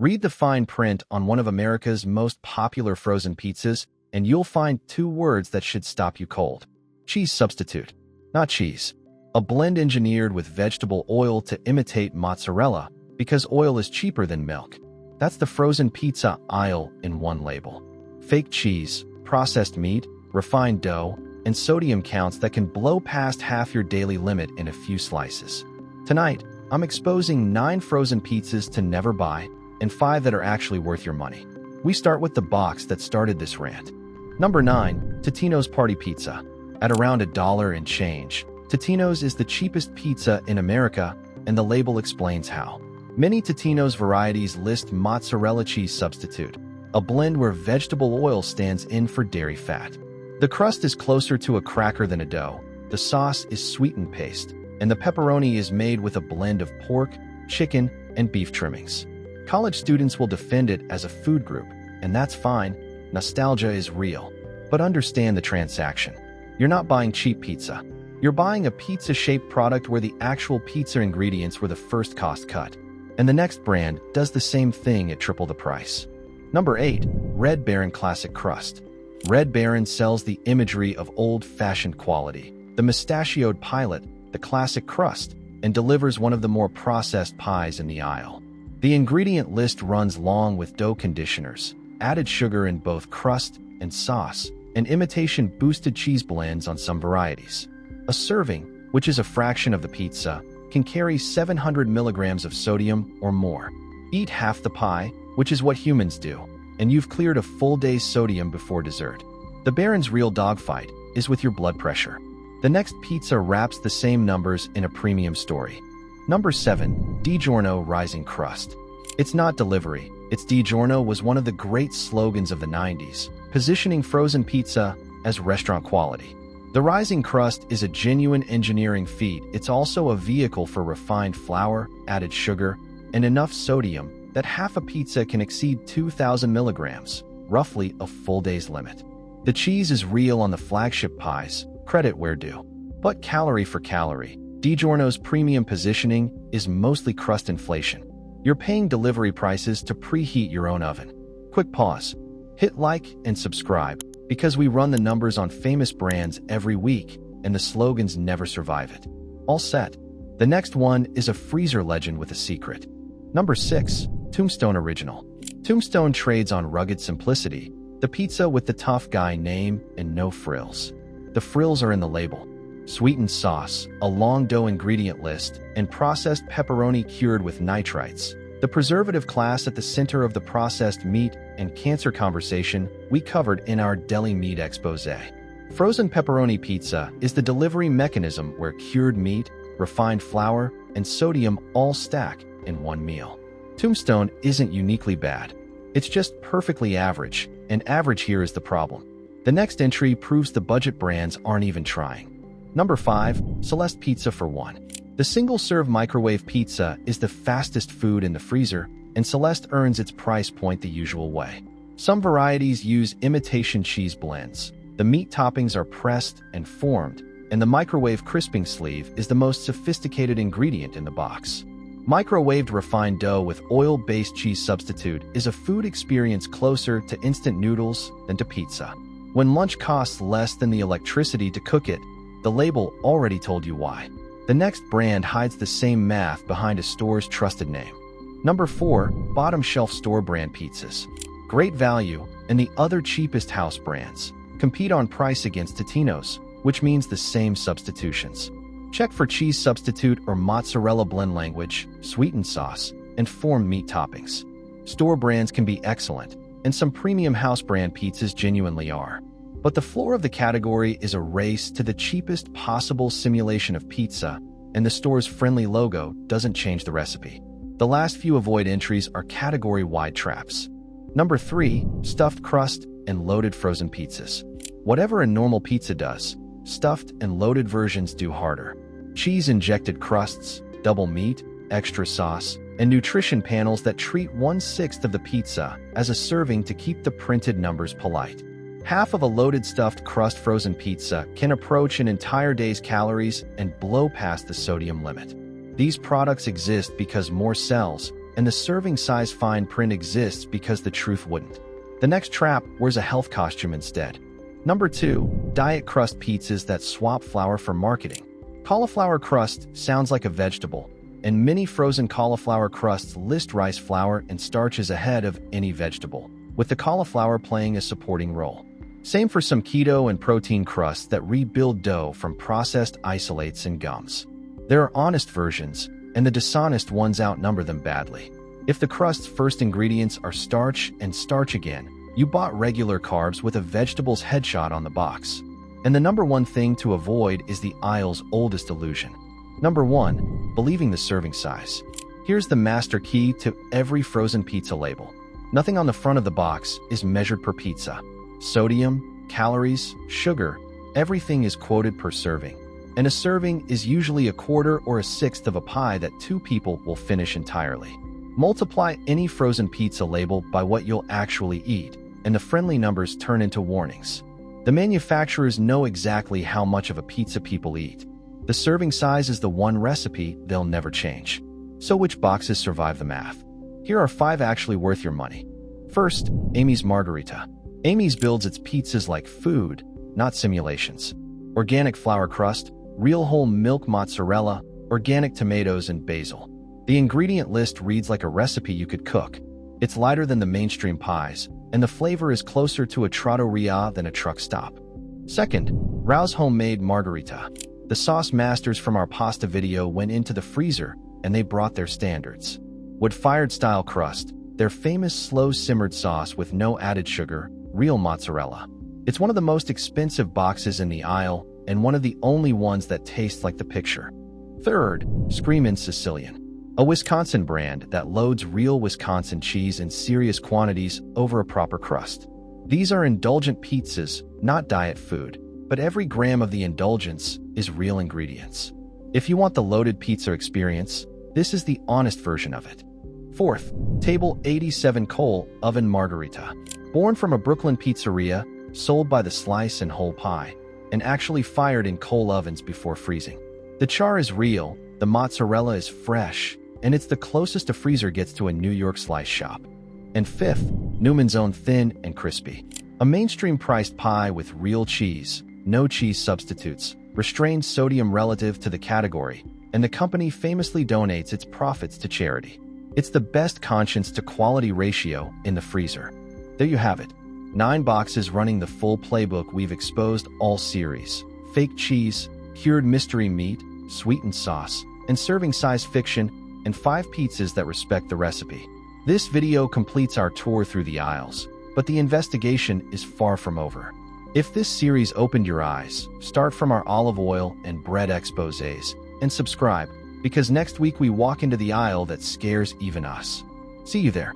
Read the fine print on one of America's most popular frozen pizzas, and you'll find two words that should stop you cold. Cheese substitute. Not cheese. A blend engineered with vegetable oil to imitate mozzarella because oil is cheaper than milk. That's the frozen pizza aisle in one label. Fake cheese, processed meat, refined dough, and sodium counts that can blow past half your daily limit in a few slices. Tonight, I'm exposing 9 frozen pizzas to never buy and 5 that are actually worth your money. We start with the box that started this rant. Number 9, Totino's Party Pizza. At around $1 and change, Totino's is the cheapest pizza in America, and the label explains how. Many Totino's varieties list mozzarella cheese substitute, a blend where vegetable oil stands in for dairy fat. The crust is closer to a cracker than a dough, the sauce is sweetened paste, and the pepperoni is made with a blend of pork, chicken, and beef trimmings. College students will defend it as a food group, and that's fine. Nostalgia is real. But understand the transaction. You're not buying cheap pizza. You're buying a pizza-shaped product where the actual pizza ingredients were the first cost cut. And the next brand does the same thing at triple the price. Number 8, Red Baron Classic Crust. Red Baron sells the imagery of old-fashioned quality, the mustachioed pilot, the classic crust, and delivers one of the more processed pies in the aisle. The ingredient list runs long with dough conditioners, added sugar in both crust and sauce, and imitation boosted cheese blends on some varieties. A serving, which is a fraction of the pizza, can carry 700 milligrams of sodium or more. Eat half the pie, which is what humans do, and you've cleared a full day's sodium before dessert. The Baron's real dogfight is with your blood pressure. The next pizza wraps the same numbers in a premium story. Number 7, DiGiorno Rising Crust. It's not delivery. It's DiGiorno was one of the great slogans of the 90s, positioning frozen pizza as restaurant quality. The rising crust is a genuine engineering feat. It's also a vehicle for refined flour, added sugar, and enough sodium that half a pizza can exceed 2,000 milligrams, roughly a full day's limit. The cheese is real on the flagship pies, credit where due. But calorie for calorie, DiGiorno's premium positioning is mostly crust inflation. You're paying delivery prices to preheat your own oven. Quick pause. Hit like and subscribe, because we run the numbers on famous brands every week, and the slogans never survive it. All set. The next one is a freezer legend with a secret. Number 6, Tombstone Original. Tombstone trades on rugged simplicity, the pizza with the tough guy name and no frills. The frills are in the label. Sweetened sauce, a long dough ingredient list, and processed pepperoni cured with nitrites. The preservative class at the center of the processed meat and cancer conversation we covered in our deli meat expose. Frozen pepperoni pizza is the delivery mechanism where cured meat, refined flour, and sodium all stack in one meal. Tombstone isn't uniquely bad. It's just perfectly average, and average here is the problem. The next entry proves the budget brands aren't even trying. Number 5, Celeste Pizza for One. The single-serve microwave pizza is the fastest food in the freezer, and Celeste earns its price point the usual way. Some varieties use imitation cheese blends. The meat toppings are pressed and formed, and the microwave crisping sleeve is the most sophisticated ingredient in the box. Microwaved refined dough with oil-based cheese substitute is a food experience closer to instant noodles than to pizza. When lunch costs less than the electricity to cook it, the label already told you why. The next brand hides the same math behind a store's trusted name. Number 4, bottom shelf store brand pizzas. Great value, and the other cheapest house brands compete on price against Totino's, which means the same substitutions. Check for cheese substitute or mozzarella blend language, sweetened sauce, and formed meat toppings. Store brands can be excellent, and some premium house brand pizzas genuinely are. But the floor of the category is a race to the cheapest possible simulation of pizza, and the store's friendly logo doesn't change the recipe. The last few avoid entries are category-wide traps. Number 3, stuffed crust and loaded frozen pizzas. Whatever a normal pizza does, stuffed and loaded versions do harder. Cheese-injected crusts, double meat, extra sauce, and nutrition panels that treat 1/6 of the pizza as a serving to keep the printed numbers polite. Half of a loaded stuffed crust frozen pizza can approach an entire day's calories and blow past the sodium limit. These products exist because more sells, and the serving size fine print exists because the truth wouldn't. The next trap wears a health costume instead. Number 2. Diet crust pizzas that swap flour for marketing. Cauliflower crust sounds like a vegetable, and many frozen cauliflower crusts list rice flour and starches ahead of any vegetable, with the cauliflower playing a supporting role. Same for some keto and protein crusts that rebuild dough from processed isolates and gums. There are honest versions, and the dishonest ones outnumber them badly. If the crust's first ingredients are starch and starch again, you bought regular carbs with a vegetable's headshot on the box. And the number one thing to avoid is the aisle's oldest illusion. Number 1. Believing the serving size. Here's the master key to every frozen pizza label. Nothing on the front of the box is measured per pizza. Sodium, calories, sugar, everything is quoted per serving. And a serving is usually a quarter or a sixth of a pie that 2 people will finish entirely. Multiply any frozen pizza label by what you'll actually eat, and the friendly numbers turn into warnings. The manufacturers know exactly how much of a pizza people eat. The serving size is the one recipe they'll never change. So which boxes survive the math? Here are 5 actually worth your money. First, Amy's Margarita. Amy's builds its pizzas like food, not simulations. Organic flour crust, real whole milk mozzarella, organic tomatoes, and basil. The ingredient list reads like a recipe you could cook. It's lighter than the mainstream pies, and the flavor is closer to a trattoria than a truck stop. Second, Rao's Homemade Margarita. The sauce masters from our pasta video went into the freezer, and they brought their standards. Wood-fired style crust, their famous slow-simmered sauce with no added sugar, real mozzarella. It's one of the most expensive boxes in the aisle, and one of the only ones that tastes like the picture. Third, Screamin' Sicilian. A Wisconsin brand that loads real Wisconsin cheese in serious quantities over a proper crust. These are indulgent pizzas, not diet food, but every gram of the indulgence is real ingredients. If you want the loaded pizza experience, this is the honest version of it. Fourth, Table 87 Coal Oven Margarita. Born from a Brooklyn pizzeria, sold by the slice and whole pie, and actually fired in coal ovens before freezing. The char is real, the mozzarella is fresh, and it's the closest a freezer gets to a New York slice shop. And fifth, Newman's Own Thin and Crispy. A mainstream-priced pie with real cheese, no cheese substitutes, restrained sodium relative to the category, and the company famously donates its profits to charity. It's the best conscience to quality ratio in the freezer. There you have it. 9 boxes running the full playbook we've exposed all series. Fake cheese, cured mystery meat, sweetened sauce, and serving size fiction, and 5 pizzas that respect the recipe. This video completes our tour through the aisles, but the investigation is far from over. If this series opened your eyes, start from our olive oil and bread exposés, and subscribe, because next week we walk into the aisle that scares even us. See you there.